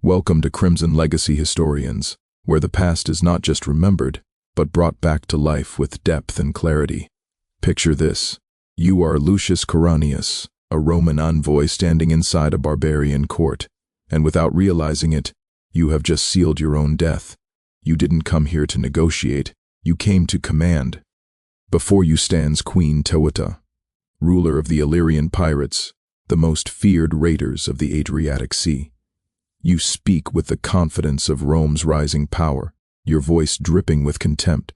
Welcome to Crimson Legacy Historians, where the past is not just remembered, but brought back to life with depth and clarity. Picture this. You are Lucius Coronius, a Roman envoy standing inside a barbarian court, and without realizing it, you have just sealed your own death. You didn't come here to negotiate, you came to command. Before you stands Queen Teuta, ruler of the Illyrian pirates, the most feared raiders of the Adriatic Sea. You speak with the confidence of Rome's rising power, your voice dripping with contempt.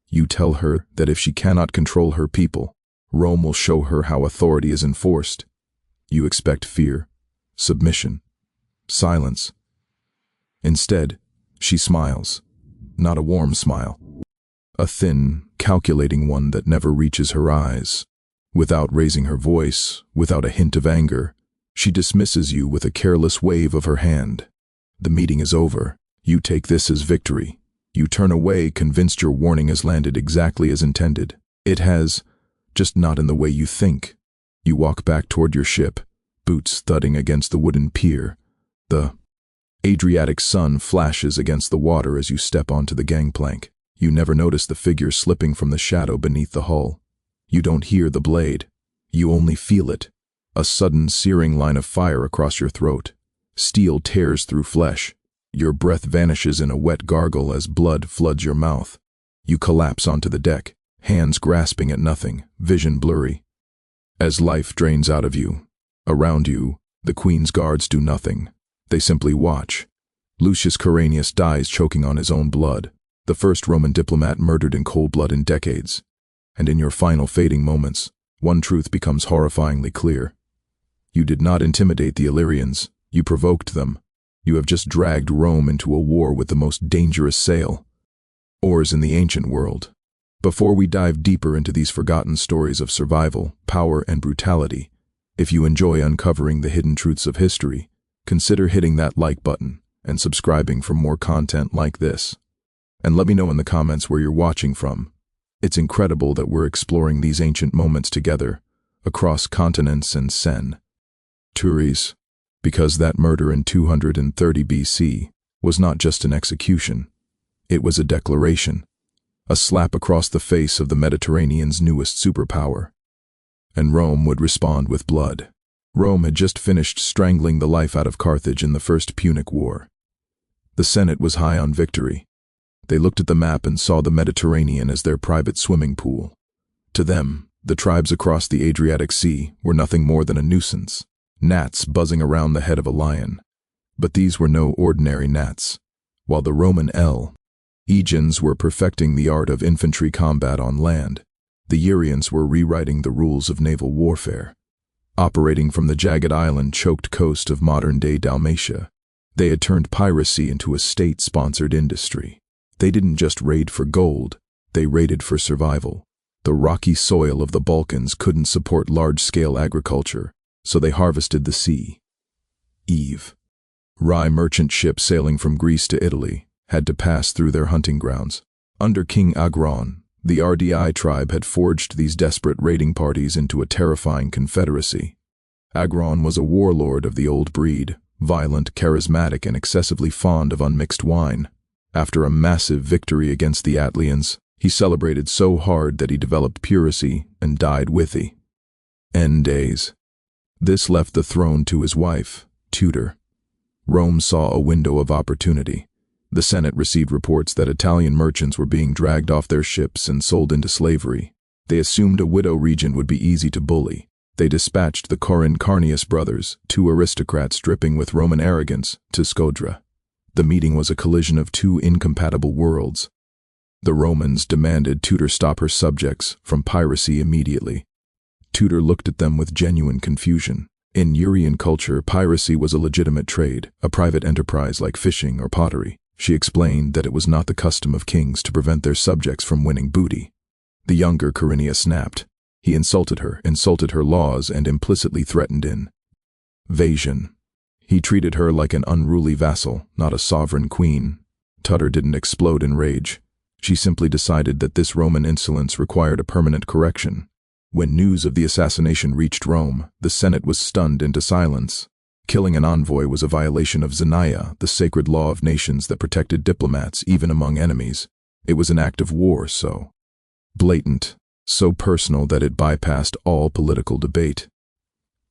You tell her that if she cannot control her people, Rome will show her how authority is enforced. You expect fear, submission, silence. Instead, she smiles, not a warm smile, a thin, calculating one that never reaches her eyes. Without raising her voice, without a hint of anger, she dismisses you with a careless wave of her hand. The meeting is over. You take this as victory. You turn away, convinced your warning has landed exactly as intended. It has, just not in the way you think. You walk back toward your ship, boots thudding against the wooden pier. The Adriatic sun flashes against the water as you step onto the gangplank. You never notice the figure slipping from the shadow beneath the hull. You don't hear the blade. You only feel it. A sudden searing line of fire across your throat. Steel tears through flesh. Your breath vanishes in a wet gargle as blood floods your mouth. You collapse onto the deck, hands grasping at nothing, vision blurry. As life drains out of you, around you, the Queen's guards do nothing. They simply watch. Lucius Coronius dies choking on his own blood, the first Roman diplomat murdered in cold blood in decades. And in your final fading moments, one truth becomes horrifyingly clear. You did not intimidate the Illyrians, you provoked them. You have just dragged Rome into a war with the most dangerous sail. Oars in the ancient world. Before we dive deeper into these forgotten stories of survival, power, and brutality, if you enjoy uncovering the hidden truths of history, consider hitting that like button and subscribing for more content like this. And let me know in the comments where you're watching from. It's incredible that we're exploring these ancient moments together, across continents and centuries, because that murder in 230 BC was not just an execution, it was a declaration, a slap across the face of the Mediterranean's newest superpower. And Rome would respond with blood. Rome had just finished strangling the life out of Carthage in the First Punic War. The Senate was high on victory. They looked at the map and saw the Mediterranean as their private swimming pool. To them, the tribes across the Adriatic Sea were nothing more than a nuisance, gnats buzzing around the head of a lion. But these were no ordinary gnats. While the Roman legions were perfecting the art of infantry combat on land, the Illyrians were rewriting the rules of naval warfare. Operating from the jagged island-choked coast of modern-day Dalmatia, they had turned piracy into a state-sponsored industry. They didn't just raid for gold, they raided for survival. The rocky soil of the Balkans couldn't support large-scale agriculture, so they harvested the sea. Rye merchant ships sailing from Greece to Italy had to pass through their hunting grounds. Under King Agron, the RDI tribe had forged these desperate raiding parties into a terrifying confederacy. Agron was a warlord of the old breed, violent, charismatic, and excessively fond of unmixed wine. After a massive victory against the Atlians, he celebrated so hard that he developed piracy and died with the end days. This left the throne to his wife, Teuta. Rome saw a window of opportunity. The Senate received reports that Italian merchants were being dragged off their ships and sold into slavery. They assumed a widow regent would be easy to bully. They dispatched the Coronius brothers, two aristocrats dripping with Roman arrogance, to Scodra. The meeting was a collision of two incompatible worlds. The Romans demanded Teuta stop her subjects from piracy immediately. Teuta looked at them with genuine confusion. In Illyrian culture, piracy was a legitimate trade, a private enterprise like fishing or pottery. She explained that it was not the custom of kings to prevent their subjects from winning booty. The younger Coronius snapped. He insulted her laws, and implicitly threatened invasion. He treated her like an unruly vassal, not a sovereign queen. Teuta didn't explode in rage. She simply decided that this Roman insolence required a permanent correction. When news of the assassination reached Rome, the Senate was stunned into silence. Killing an envoy was a violation of Xenia, the sacred law of nations that protected diplomats even among enemies. It was an act of war, so blatant, so personal that it bypassed all political debate.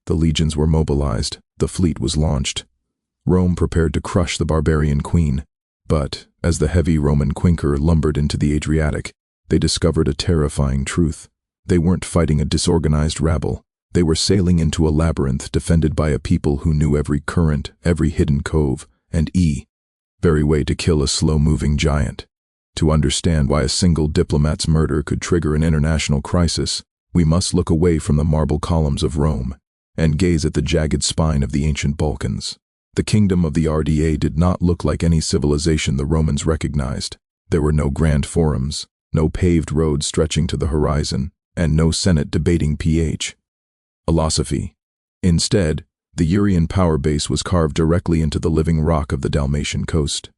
The legions were mobilized, the fleet was launched. Rome prepared to crush the barbarian queen, but as the heavy Roman quinquer lumbered into the Adriatic, they discovered a terrifying truth. They weren't fighting a disorganized rabble. They were sailing into a labyrinth defended by a people who knew every current, every hidden cove, and very way to kill a slow-moving giant. To understand why a single diplomat's murder could trigger an international crisis, we must look away from the marble columns of Rome and gaze at the jagged spine of the ancient Balkans. The kingdom of the RDA did not look like any civilization the Romans recognized. There were no grand forums, no paved roads stretching to the horizon, and no senate debating philosophy. Instead, the Illyrian power base was carved directly into the living rock of the Dalmatian coast.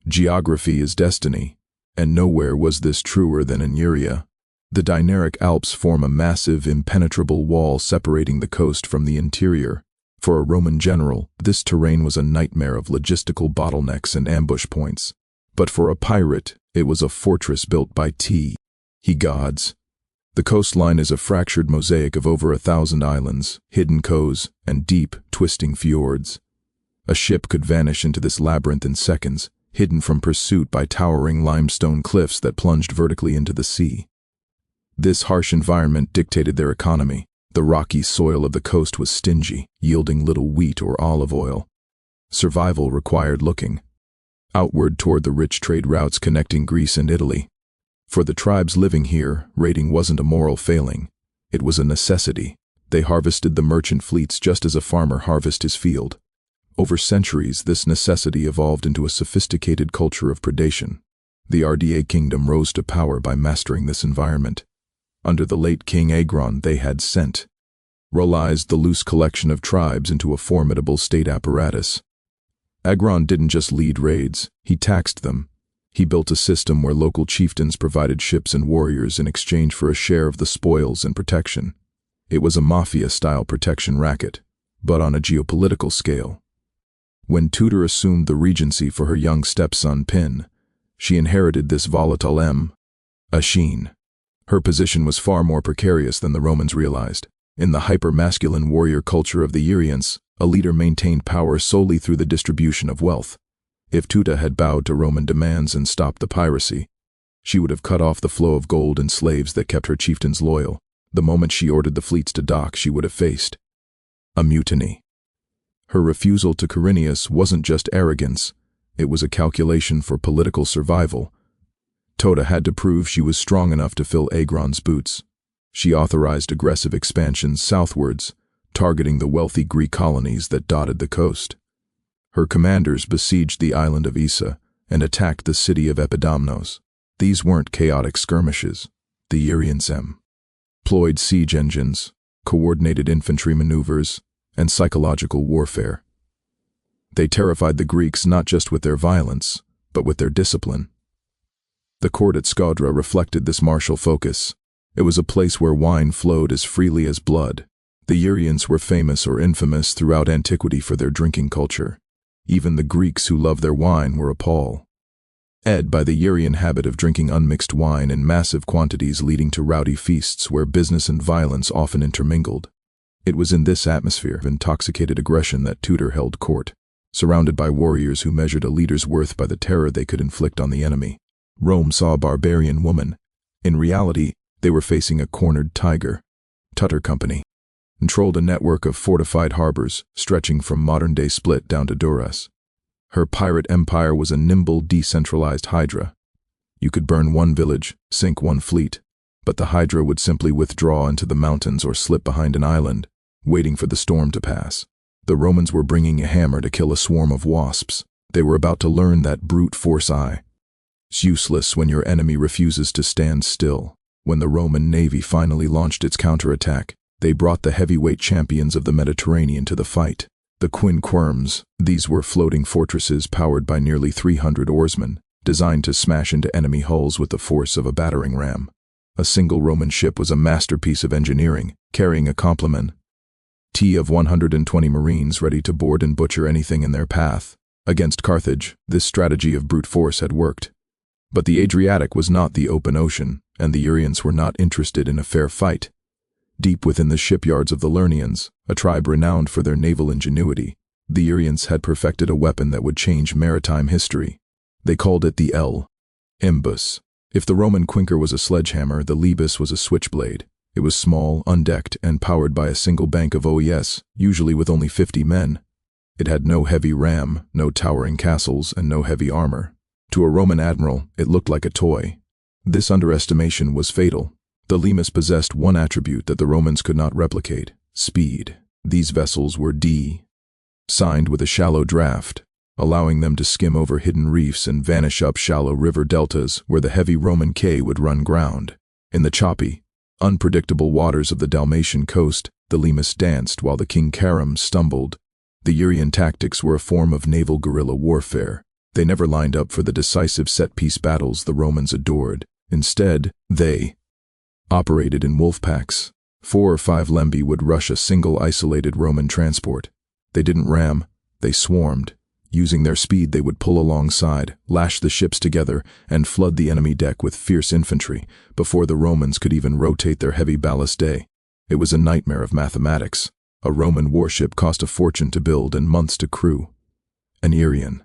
Geography is destiny, and nowhere was this truer than in Illyria. The Dinaric Alps form a massive, impenetrable wall separating the coast from the interior. For a Roman general, this terrain was a nightmare of logistical bottlenecks and ambush points. But for a pirate, it was a fortress built by gods. The coastline is a fractured mosaic of over 1,000 islands, hidden coves, and deep, twisting fjords. A ship could vanish into this labyrinth in seconds, hidden from pursuit by towering limestone cliffs that plunged vertically into the sea. This harsh environment dictated their economy. The rocky soil of the coast was stingy, yielding little wheat or olive oil. Survival required looking outward toward the rich trade routes connecting Greece and Italy. For the tribes living here, raiding wasn't a moral failing. It was a necessity. They harvested the merchant fleets just as a farmer harvests his field. Over centuries, this necessity evolved into a sophisticated culture of predation. The RDA kingdom rose to power by mastering this environment. Under the late King Agron, they had centralized the loose collection of tribes into a formidable state apparatus. Agron didn't just lead raids, he taxed them. He built a system where local chieftains provided ships and warriors in exchange for a share of the spoils and protection. It was a mafia-style protection racket, but on a geopolitical scale. When Teuta assumed the regency for her young stepson Pin, she inherited this volatile machine. Her position was far more precarious than the Romans realized. In the hyper-masculine warrior culture of the Illyrians, a leader maintained power solely through the distribution of wealth. If Teuta had bowed to Roman demands and stopped the piracy, she would have cut off the flow of gold and slaves that kept her chieftains loyal. The moment she ordered the fleets to dock, she would have faced a mutiny. Her refusal to Quirinius wasn't just arrogance, it was a calculation for political survival. Teuta had to prove she was strong enough to fill Agron's boots. She authorized aggressive expansions southwards, targeting the wealthy Greek colonies that dotted the coast. Her commanders besieged the island of Issa and attacked the city of Epidamnos. These weren't chaotic skirmishes. The Illyrians employed siege engines, coordinated infantry maneuvers, and psychological warfare. They terrified the Greeks not just with their violence, but with their discipline. The court at Skadra reflected this martial focus. It was a place where wine flowed as freely as blood. The Illyrians were famous or infamous throughout antiquity for their drinking culture. Even the Greeks who loved their wine were appalled by the Illyrian habit of drinking unmixed wine in massive quantities, leading to rowdy feasts where business and violence often intermingled. It was in this atmosphere of intoxicated aggression that Teuta held court, surrounded by warriors who measured a leader's worth by the terror they could inflict on the enemy. Rome saw a barbarian woman. In reality, they were facing a cornered tiger. Teuta Company controlled a network of fortified harbors stretching from modern-day Split down to Duras. Her pirate empire was a nimble, decentralized hydra. You could burn one village, sink one fleet, but the hydra would simply withdraw into the mountains or slip behind an island, waiting for the storm to pass. The Romans were bringing a hammer to kill a swarm of wasps. They were about to learn that brute force it's useless when your enemy refuses to stand still. When the Roman navy finally launched its counterattack, they brought the heavyweight champions of the Mediterranean to the fight. The Queen Teuta. These were floating fortresses powered by nearly 300 oarsmen, designed to smash into enemy hulls with the force of a battering ram. A single Roman ship was a masterpiece of engineering, carrying a complement of 120 marines ready to board and butcher anything in their path. Against Carthage, this strategy of brute force had worked. But the Adriatic was not the open ocean, and the Illyrians were not interested in a fair fight. Deep within the shipyards of the Illyrians, a tribe renowned for their naval ingenuity, the Illyrians had perfected a weapon that would change maritime history. They called it the imbus. If the Roman quinquer was a sledgehammer, the libus was a switchblade. It was small, undecked, and powered by a single bank of OES, usually with only 50 men. It had no heavy ram, no towering castles, and no heavy armor. To a Roman admiral, it looked like a toy. This underestimation was fatal. The limus possessed one attribute that the Romans could not replicate: speed. These vessels were signed with a shallow draft, allowing them to skim over hidden reefs and vanish up shallow river deltas where the heavy Roman quay would run ground. In the choppy, unpredictable waters of the Dalmatian coast, the limus danced while the King Carum stumbled. The Illyrian tactics were a form of naval guerrilla warfare. They never lined up for the decisive set-piece battles the Romans adored. Instead, they operated in wolf packs. 4 or 5 lembi would rush a single isolated Roman transport. They didn't ram, they swarmed. Using their speed, they would pull alongside, lash the ships together, and flood the enemy deck with fierce infantry before the Romans could even rotate their heavy ballistae. It was a nightmare of mathematics. A Roman warship cost a fortune to build and months to crew. An Illyrian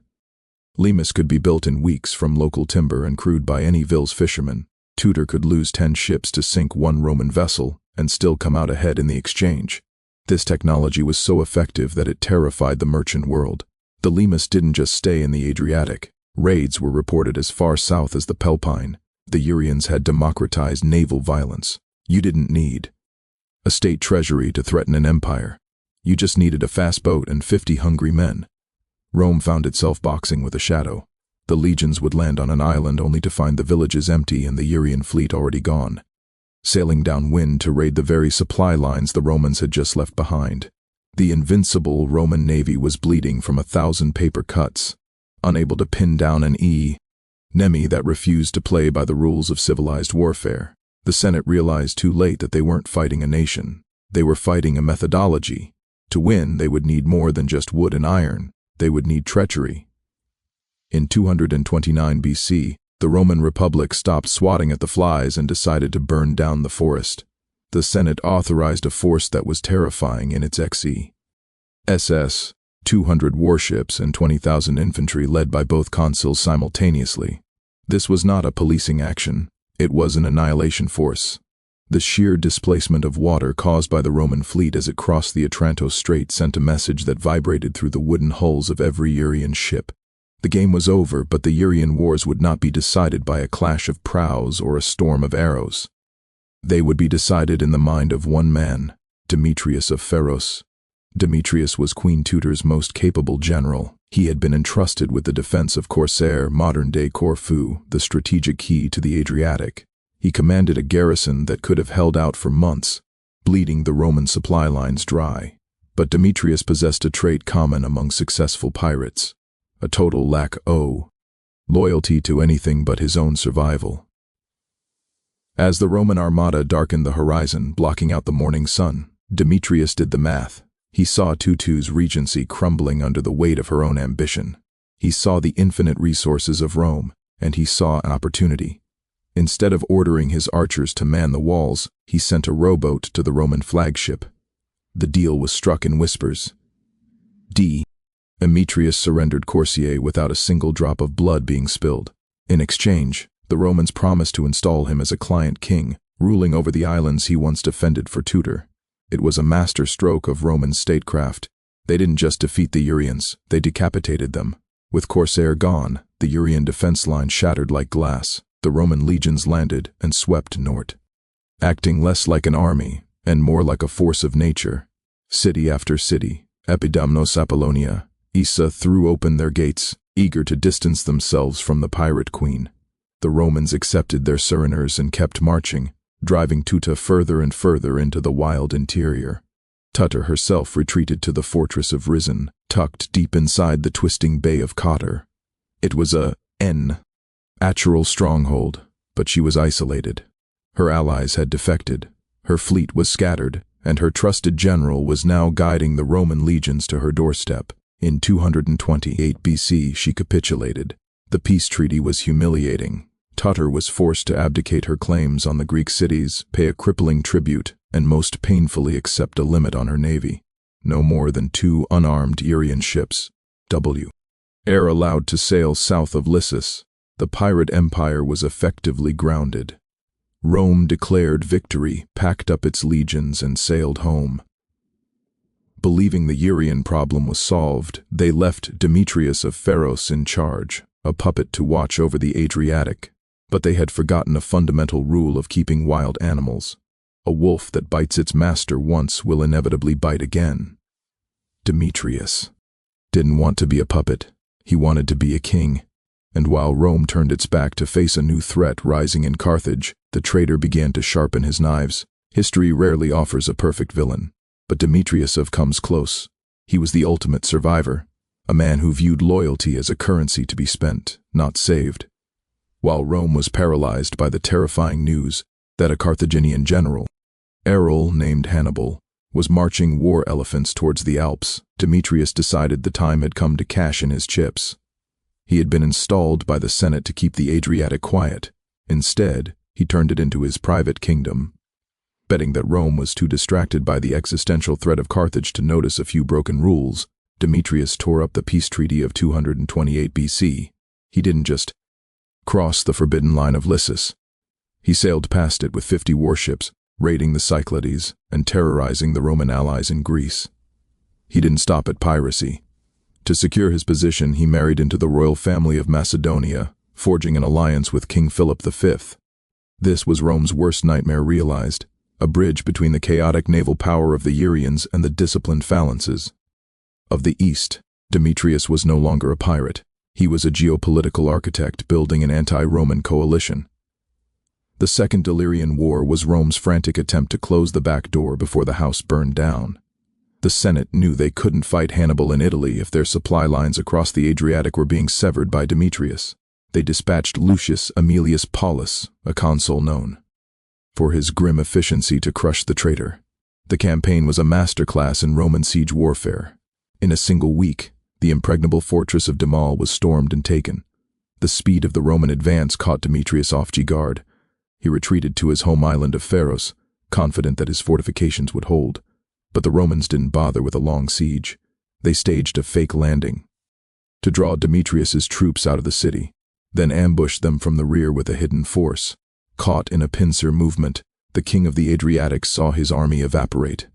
limus could be built in weeks from local timber and crewed by any Vils fisherman. Teuta could lose 10 ships to sink 1 Roman vessel and still come out ahead in the exchange. This technology was so effective that it terrified the merchant world. The limus didn't just stay in the Adriatic. Raids were reported as far south as the Pelpine. The Illyrians had democratized naval violence. You didn't need a state treasury to threaten an empire. You just needed a fast boat and 50 hungry men. Rome found itself boxing with a shadow. The legions would land on an island only to find the villages empty and the Illyrian fleet already gone, sailing downwind to raid the very supply lines the Romans had just left behind. The invincible Roman navy was bleeding from 1,000 paper cuts, unable to pin down an enemy that refused to play by the rules of civilized warfare. The Senate realized too late that they weren't fighting a nation. They were fighting a methodology. To win, they would need more than just wood and iron. They would need treachery. In 229 BC, the Roman Republic stopped swatting at the flies and decided to burn down the forest. The Senate authorized a force that was terrifying in its SS, 200 warships and 20,000 infantry led by both consuls simultaneously. This was not a policing action. It was an annihilation force. The sheer displacement of water caused by the Roman fleet as it crossed the Otranto Strait sent a message that vibrated through the wooden hulls of every Illyrian ship. The game was over, but the Illyrian Wars would not be decided by a clash of prows or a storm of arrows. They would be decided in the mind of one man, Demetrius of Pharos. Demetrius was Queen Teuta's most capable general. He had been entrusted with the defense of Corsair, modern-day Corfu, the strategic key to the Adriatic. He commanded a garrison that could have held out for months, bleeding the Roman supply lines dry. But Demetrius possessed a trait common among successful pirates: a total lack of loyalty to anything but his own survival. As the Roman armada darkened the horizon, blocking out the morning sun, Demetrius did the math. He saw Teuta's regency crumbling under the weight of her own ambition. He saw the infinite resources of Rome, and he saw an opportunity. Instead of ordering his archers to man the walls, he sent a rowboat to the Roman flagship. The deal was struck in whispers. Demetrius surrendered Corsair without a single drop of blood being spilled. In exchange, the Romans promised to install him as a client king, ruling over the islands he once defended for Teuta. It was a master stroke of Roman statecraft. They didn't just defeat the Illyrians, they decapitated them. With Corsair gone, the Illyrian defense line shattered like glass. The Roman legions landed and swept north. Acting less like an army and more like a force of nature, city after city, Epidamnos Apollonia, Issa threw open their gates, eager to distance themselves from the pirate queen. The Romans accepted their surreners and kept marching, driving Teuta further and further into the wild interior. Teuta herself retreated to the fortress of Risen, tucked deep inside the twisting bay of Cotter. It was a natural stronghold, but she was isolated. Her allies had defected, her fleet was scattered, and her trusted general was now guiding the Roman legions to her doorstep. In 228 BC, she capitulated. The peace treaty was humiliating. Teuta was forced to abdicate her claims on the Greek cities, pay a crippling tribute, and most painfully accept a limit on her navy. No more than 2 unarmed Illyrian ships, air allowed to sail south of Lycis. The pirate empire was effectively grounded. Rome declared victory, packed up its legions, and sailed home. Believing the Illyrian problem was solved, they left Demetrius of Pharos in charge, a puppet to watch over the Adriatic. But they had forgotten a fundamental rule of keeping wild animals. A wolf that bites its master once will inevitably bite again. Demetrius didn't want to be a puppet. He wanted to be a king. And while Rome turned its back to face a new threat rising in Carthage, the traitor began to sharpen his knives. History rarely offers a perfect villain, but Demetrius comes close. He was the ultimate survivor, a man who viewed loyalty as a currency to be spent, not saved. While Rome was paralyzed by the terrifying news that a Carthaginian general, named Hannibal, was marching war elephants towards the Alps, Demetrius decided the time had come to cash in his chips. He had been installed by the Senate to keep the Adriatic quiet. Instead, he turned it into his private kingdom. Betting that Rome was too distracted by the existential threat of Carthage to notice a few broken rules, Demetrius tore up the peace treaty of 228 BC. He didn't just cross the forbidden line of Lycis. He sailed past it with 50 warships, raiding the Cyclades and terrorizing the Roman allies in Greece. He didn't stop at piracy. To secure his position, he married into the royal family of Macedonia, forging an alliance with King Philip V. This was Rome's worst nightmare realized, a bridge between the chaotic naval power of the Illyrians and the disciplined phalanxes of the East. Demetrius was no longer a pirate. He was a geopolitical architect building an anti-Roman coalition. The Second Illyrian War was Rome's frantic attempt to close the back door before the house burned down. The Senate knew they couldn't fight Hannibal in Italy if their supply lines across the Adriatic were being severed by Demetrius. They dispatched Lucius Aemilius Paulus, a consul known for his grim efficiency, to crush the traitor. The campaign was a masterclass in Roman siege warfare. In a single week, the impregnable fortress of Demal was stormed and taken. The speed of the Roman advance caught Demetrius off guard. He retreated to his home island of Pharos, confident that his fortifications would hold. But the Romans didn't bother with a long siege. They staged a fake landing to draw Demetrius's troops out of the city, then ambushed them from the rear with a hidden force. Caught in a pincer movement, the king of the Adriatic saw his army evaporate.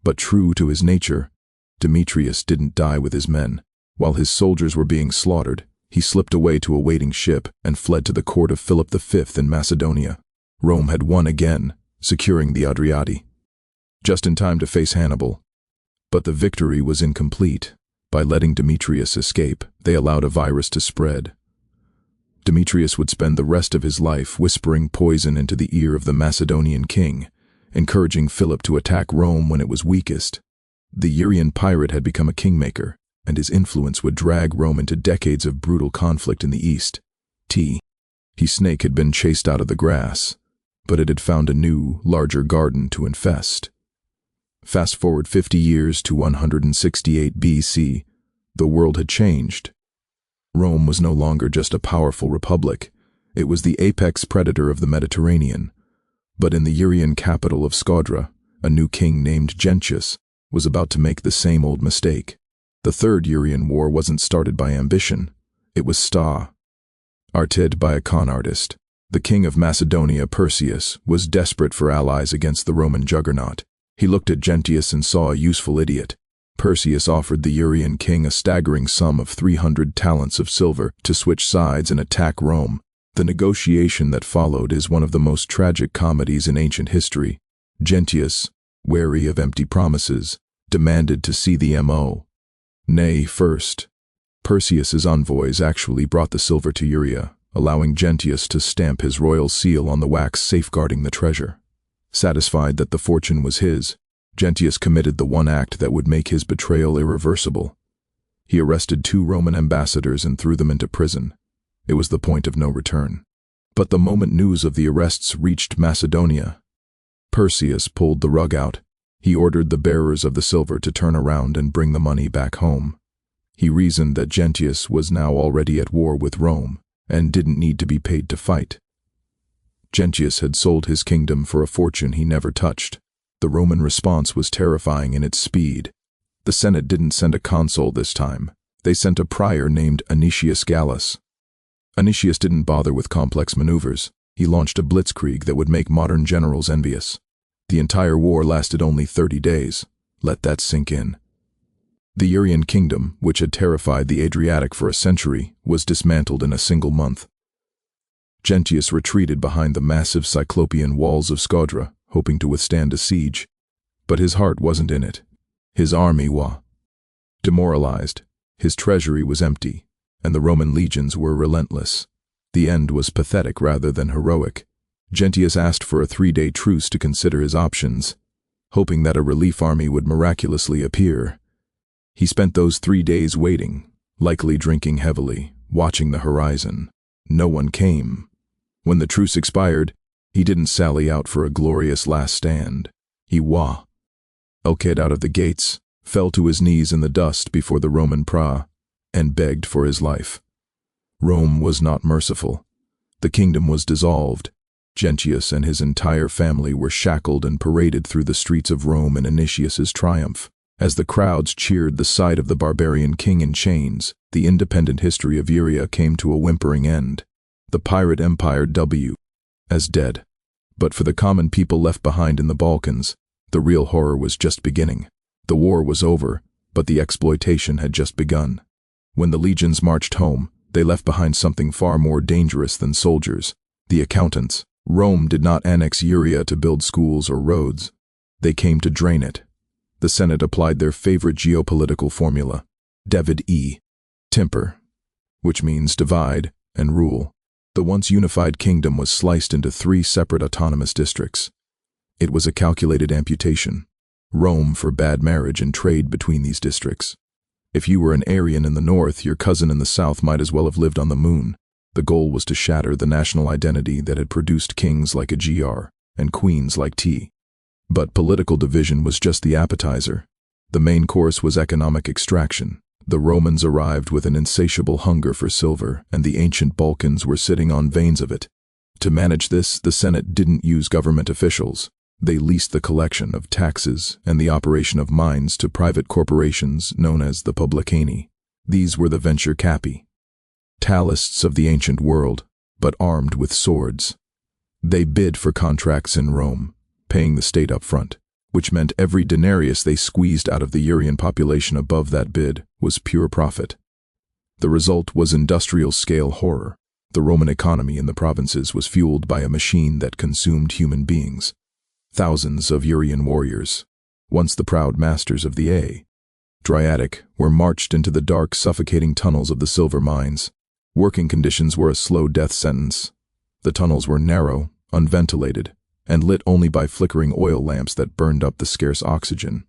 But true to his nature, Demetrius didn't die with his men. While his soldiers were being slaughtered, he slipped away to a waiting ship and fled to the court of Philip V in Macedonia. Rome had won again, securing the Adriatic, just in time to face Hannibal. But the victory was incomplete. By letting Demetrius escape, they allowed a virus to spread. Demetrius would spend the rest of his life whispering poison into the ear of the Macedonian king, encouraging Philip to attack Rome when it was weakest. The Illyrian pirate had become a kingmaker, and his influence would drag Rome into decades of brutal conflict in the East. His snake had been chased out of the grass, but it had found a new, larger garden to infest. Fast forward 50 years to 168 BC, the world had changed. Rome was no longer just a powerful republic. It was the apex predator of the Mediterranean. But in the Illyrian capital of Scodra, a new king named Gentius was about to make the same old mistake. The Third Illyrian War wasn't started by ambition. It was started by a con artist. The king of Macedonia, Perseus, was desperate for allies against the Roman juggernaut. He looked at Gentius and saw a useful idiot. Perseus offered the Illyrian king a staggering sum of 300 talents of silver to switch sides and attack Rome. The negotiation that followed is one of the most tragic comedies in ancient history. Gentius, wary of empty promises, demanded to see the MO. Nay, first, Perseus's envoys actually brought the silver to Illyria, allowing Gentius to stamp his royal seal on the wax safeguarding the treasure. Satisfied that the fortune was his, Gentius committed the one act that would make his betrayal irreversible. He arrested 2 Roman ambassadors and threw them into prison. It was the point of no return. But the moment news of the arrests reached Macedonia, Perseus pulled the rug out. He ordered the bearers of the silver to turn around and bring the money back home. He reasoned that Gentius was now already at war with Rome and didn't need to be paid to fight. Gentius had sold his kingdom for a fortune he never touched. The Roman response was terrifying in its speed. The Senate didn't send a consul this time. They sent a prior named Anicius Gallus. Anicius didn't bother with complex maneuvers. He launched a blitzkrieg that would make modern generals envious. The entire war lasted only 30 days. Let that sink in. The Illyrian kingdom, which had terrified the Adriatic for a century, was dismantled in a single month. Gentius retreated behind the massive cyclopean walls of Scodra, hoping to withstand a siege. But his heart wasn't in it. His army was demoralized, his treasury was empty, and the Roman legions were relentless. The end was pathetic rather than heroic. Gentius asked for a 3-day truce to consider his options, hoping that a relief army would miraculously appear. He spent those 3 days waiting, likely drinking heavily, watching the horizon. No one came. When the truce expired, he didn't sally out for a glorious last stand. He elked out of the gates, fell to his knees in the dust before the Roman pra, and begged for his life. Rome was not merciful. The kingdom was dissolved. Gentius and his entire family were shackled and paraded through the streets of Rome in Anicius's triumph. As the crowds cheered the sight of the barbarian king in chains, the independent history of Illyria came to a whimpering end. The pirate empire as dead. But for the common people left behind in the Balkans, the real horror was just beginning. The war was over, but the exploitation had just begun. When the legions marched home, they left behind something far more dangerous than soldiers: the accountants. Rome did not annex Illyria to build schools or roads. They came to drain it. The Senate applied their favorite geopolitical formula, David Temper, which means divide and rule. The once unified kingdom was sliced into 3 separate autonomous districts. It was a calculated amputation. Rome for bad marriage and trade between these districts. If you were an Aryan in the north, your cousin in the south might as well have lived on the moon. The goal was to shatter the national identity that had produced kings like Agr and queens like T. But political division was just the appetizer. The main course was economic extraction. The Romans arrived with an insatiable hunger for silver, and the ancient Balkans were sitting on veins of it. To manage this, the Senate didn't use government officials. They leased the collection of taxes and the operation of mines to private corporations known as the publicani. These were the venture capi, talists of the ancient world, but armed with swords. They bid for contracts in Rome, paying the state up front, which meant every denarius they squeezed out of the Illyrian population above that bid was pure profit. The result was industrial-scale horror. The Roman economy in the provinces was fueled by a machine that consumed human beings. Thousands of Illyrian warriors, once the proud masters of the Adriatic, were marched into the dark, suffocating tunnels of the silver mines. Working conditions were a slow death sentence. The tunnels were narrow, unventilated, and lit only by flickering oil lamps that burned up the scarce oxygen.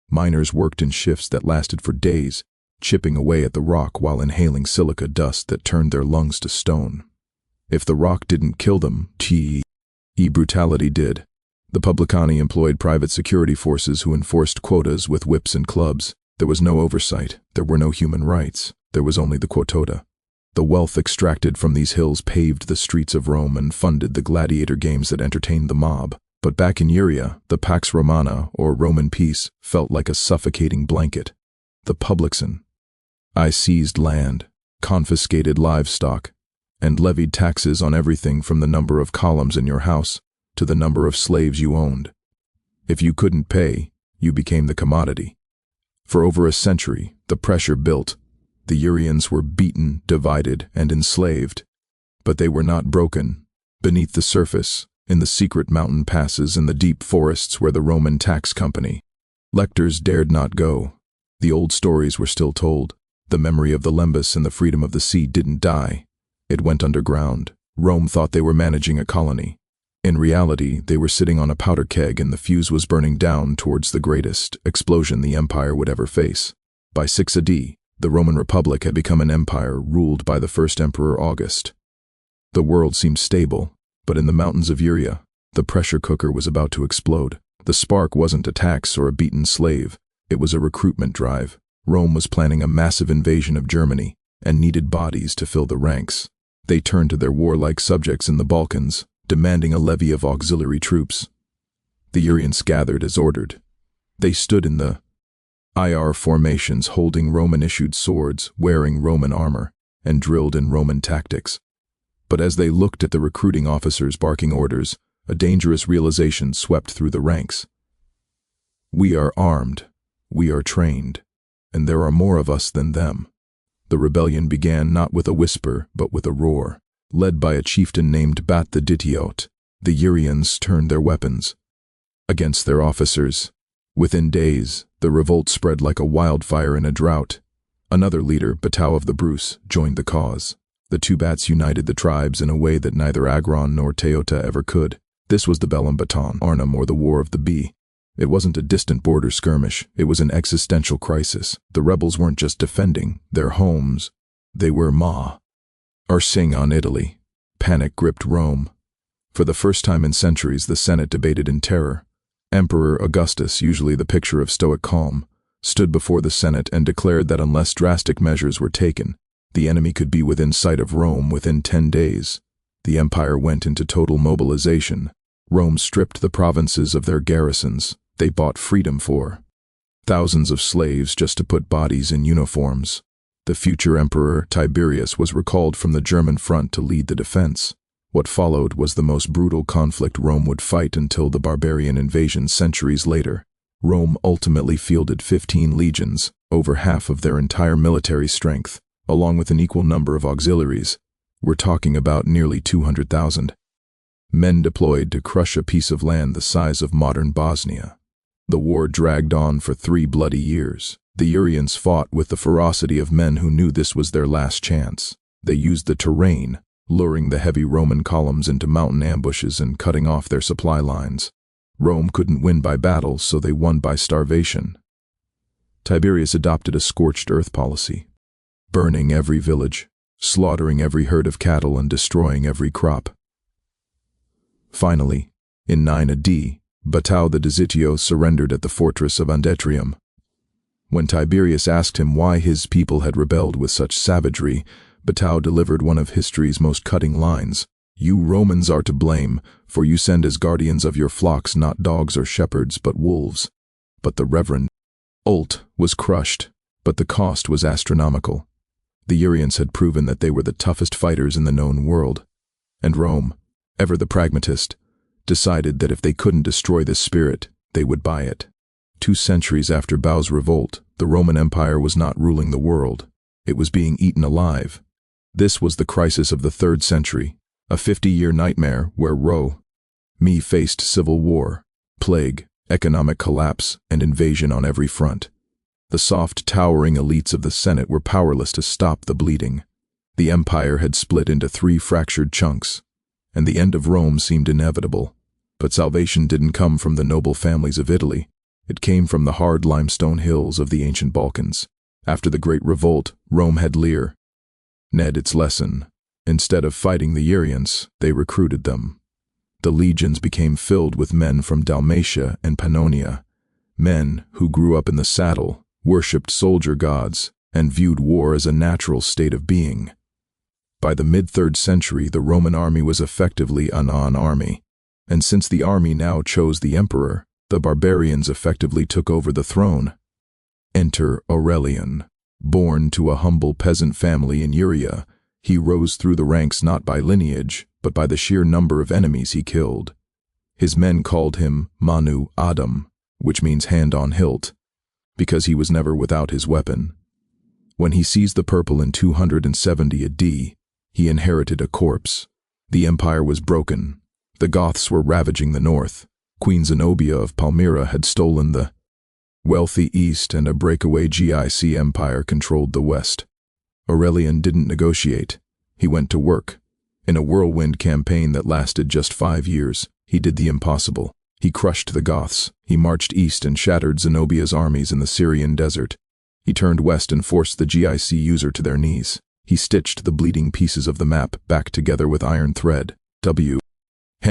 Miners worked in shifts that lasted for days, chipping away at the rock while inhaling silica dust that turned their lungs to stone. If the rock didn't kill them, brutality did. The publicani employed private security forces who enforced quotas with whips and clubs. There was no oversight, there were no human rights, there was only the quota. The wealth extracted from these hills paved the streets of Rome and funded the gladiator games that entertained the mob. But back in Illyria, the Pax Romana, or Roman peace, felt like a suffocating blanket. The publican seized land, confiscated livestock, and levied taxes on everything from the number of columns in your house to the number of slaves you owned. If you couldn't pay, you became the commodity. For over a century, the pressure built. The Illyrians were beaten, divided, and enslaved. But they were not broken. Beneath the surface, in the secret mountain passes and the deep forests where the Roman tax company, lectors dared not go. The old stories were still told. The memory of the Lembus and the freedom of the sea didn't die. It went underground. Rome thought they were managing a colony. In reality, they were sitting on a powder keg and the fuse was burning down towards the greatest explosion the empire would ever face. By 6 AD, the Roman Republic had become an empire ruled by the first emperor August. The world seemed stable, but in the mountains of Illyria, the pressure cooker was about to explode. The spark wasn't a tax or a beaten slave, it was a recruitment drive. Rome was planning a massive invasion of Germany, and needed bodies to fill the ranks. They turned to their warlike subjects in the Balkans, demanding a levy of auxiliary troops. The Illyrians gathered as ordered. They stood in the IR formations, holding Roman-issued swords, wearing Roman armor, and drilled in Roman tactics. But as they looked at the recruiting officers barking orders, a dangerous realization swept through the ranks. We are armed, we are trained, and there are more of us than them. The rebellion began not with a whisper, but with a roar. Led by a chieftain named Bat the Dityot, the Illyrians turned their weapons against their officers. Within days, the revolt spread like a wildfire in a drought. Another leader, Batau of the Bruce, joined the cause. The two Bats united the tribes in a way that neither Agron nor Teuta ever could. This was the Bellum Baton, Arnhem, or the War of the Bee. It wasn't a distant border skirmish, it was an existential crisis. The rebels weren't just defending their homes, they were marching on Italy. Panic gripped Rome. For the first time in centuries, the Senate debated in terror. Emperor Augustus, usually the picture of stoic calm, stood before the Senate and declared that unless drastic measures were taken, the enemy could be within sight of Rome within 10 days. The empire went into total mobilization. Rome stripped the provinces of their garrisons. They bought freedom for thousands of slaves just to put bodies in uniforms. The future emperor, Tiberius, was recalled from the German front to lead the defense. What followed was the most brutal conflict Rome would fight until the barbarian invasion centuries later. Rome ultimately fielded 15 legions, over half of their entire military strength, along with an equal number of auxiliaries. We're talking about nearly 200,000 men deployed to crush a piece of land the size of modern Bosnia. The war dragged on for 3 bloody years. The Illyrians fought with the ferocity of men who knew this was their last chance. They used the terrain, luring the heavy Roman columns into mountain ambushes and cutting off their supply lines. Rome couldn't win by battle, so they won by starvation. Tiberius adopted a scorched earth policy, burning every village, slaughtering every herd of cattle, and destroying every crop. Finally, in 9 AD, Batau the Dityot surrendered at the fortress of Andetrium. When Tiberius asked him why his people had rebelled with such savagery, Batau delivered one of history's most cutting lines. "You Romans are to blame, for you send as guardians of your flocks not dogs or shepherds, but wolves." But the reverend was crushed, but the cost was astronomical. The Illyrians had proven that they were the toughest fighters in the known world. And Rome, ever the pragmatist, decided that if they couldn't destroy this spirit, they would buy it. 2 centuries after Bau's revolt, the Roman Empire was not ruling the world. It was being eaten alive. This was the crisis of the 3rd century, a 50-year nightmare where Rome faced civil war, plague, economic collapse, and invasion on every front. The soft, towering elites of the Senate were powerless to stop the bleeding. The empire had split into 3 fractured chunks, and the end of Rome seemed inevitable. But salvation didn't come from the noble families of Italy. It came from the hard limestone hills of the ancient Balkans. After the Great Revolt, Rome had learned its lesson. Instead of fighting the Illyrians, they recruited them. The legions became filled with men from Dalmatia and Pannonia, men who grew up in the saddle, worshipped soldier gods, and viewed war as a natural state of being. By the mid-3rd century, the Roman army was effectively an army, and since the army now chose the emperor, the barbarians effectively took over the throne. Enter Aurelian. Born to a humble peasant family in Illyria, he rose through the ranks not by lineage, but by the sheer number of enemies he killed. His men called him Manu Adam, which means hand on hilt, because he was never without his weapon. When he seized the purple in 270 AD, he inherited a corpse. The empire was broken. The Goths were ravaging the north. Queen Zenobia of Palmyra had stolen the wealthy east, and a breakaway GIC empire controlled the west. Aurelian didn't negotiate. He went to work. In a whirlwind campaign that lasted just 5 years, he did the impossible. He crushed the Goths. He marched east and shattered Zenobia's armies in the Syrian desert. He turned west and forced the GIC user to their knees. He stitched the bleeding pieces of the map back together with iron thread.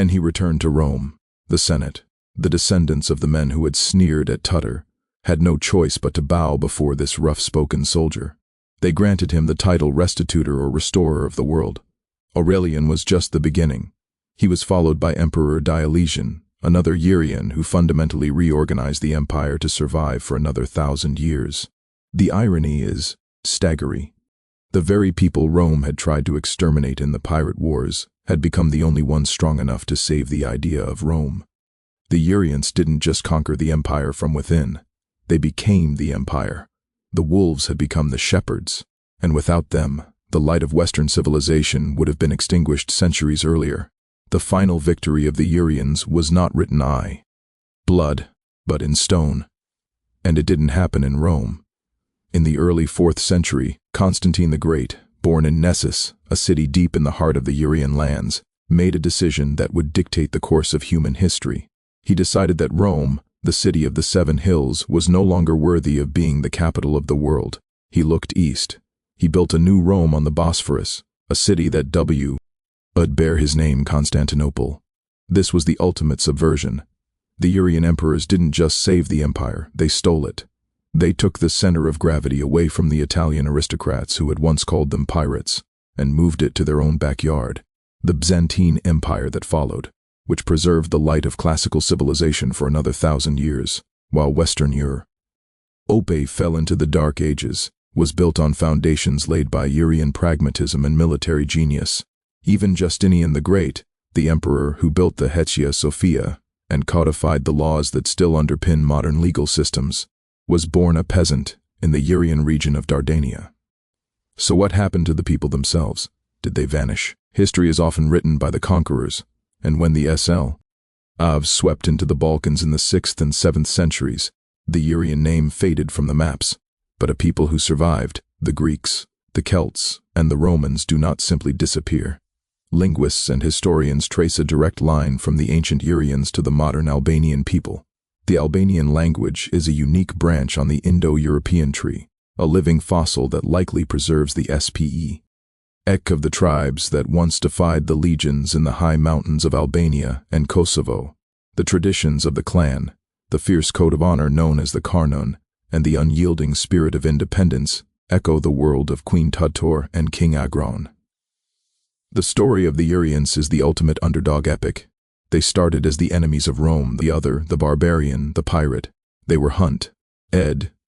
He returned to Rome, the Senate, The descendants of the men who had sneered at Teuta had no choice but to bow before this rough-spoken soldier. They granted him the title restitutor or restorer of the world. Aurelian was just the beginning. He was followed by Emperor Diocletian, another Illyrian who fundamentally reorganized the empire to survive for another 1,000 years. The irony is staggering. The very people Rome had tried to exterminate in the pirate wars had become the only ones strong enough to save the idea of Rome. The Illyrians didn't just conquer the empire from within, they became the empire. The wolves had become the shepherds, and without them, the light of Western civilization would have been extinguished centuries earlier. The final victory of the Illyrians was not written in blood, but in stone. And it didn't happen in Rome. In the early 4th century, Constantine the Great, born in Nessus, a city deep in the heart of the Illyrian lands, made a decision that would dictate the course of human history. He decided that Rome, the city of the 7 hills, was no longer worthy of being the capital of the world. He looked east. He built a new Rome on the Bosphorus, a city that would bear his name, Constantinople. This was the ultimate subversion. The Illyrian emperors didn't just save the empire, they stole it. They took the center of gravity away from the Italian aristocrats who had once called them pirates, and moved it to their own backyard, the Byzantine Empire that followed, which preserved the light of classical civilization for another 1,000 years, while Western Europe fell into the Dark Ages, was built on foundations laid by Illyrian pragmatism and military genius. Even Justinian the Great, the emperor who built the Hagia Sophia and codified the laws that still underpin modern legal systems, was born a peasant in the Illyrian region of Dardania. So what happened to the people themselves? Did they vanish? History is often written by the conquerors, and when the Slavs swept into the Balkans in the 6th and 7th centuries, the Illyrian name faded from the maps. But a people who survived, the Greeks, the Celts, and the Romans, do not simply disappear. Linguists and historians trace a direct line from the ancient Illyrians to the modern Albanian people. The Albanian language is a unique branch on the Indo-European tree, a living fossil that likely preserves the SPE of the tribes that once defied the legions in the high mountains of Albania and Kosovo. The traditions of the clan, the fierce code of honor known as the Karnun, and the unyielding spirit of independence echo the world of Queen Teuta and King Agron. The story of the Illyrians is the ultimate underdog epic. They started as the enemies of Rome, the barbarian, the pirate. They were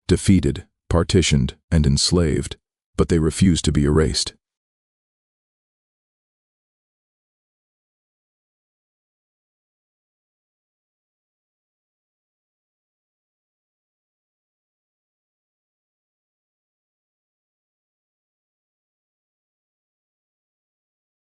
defeated, partitioned, and enslaved, but they refused to be erased.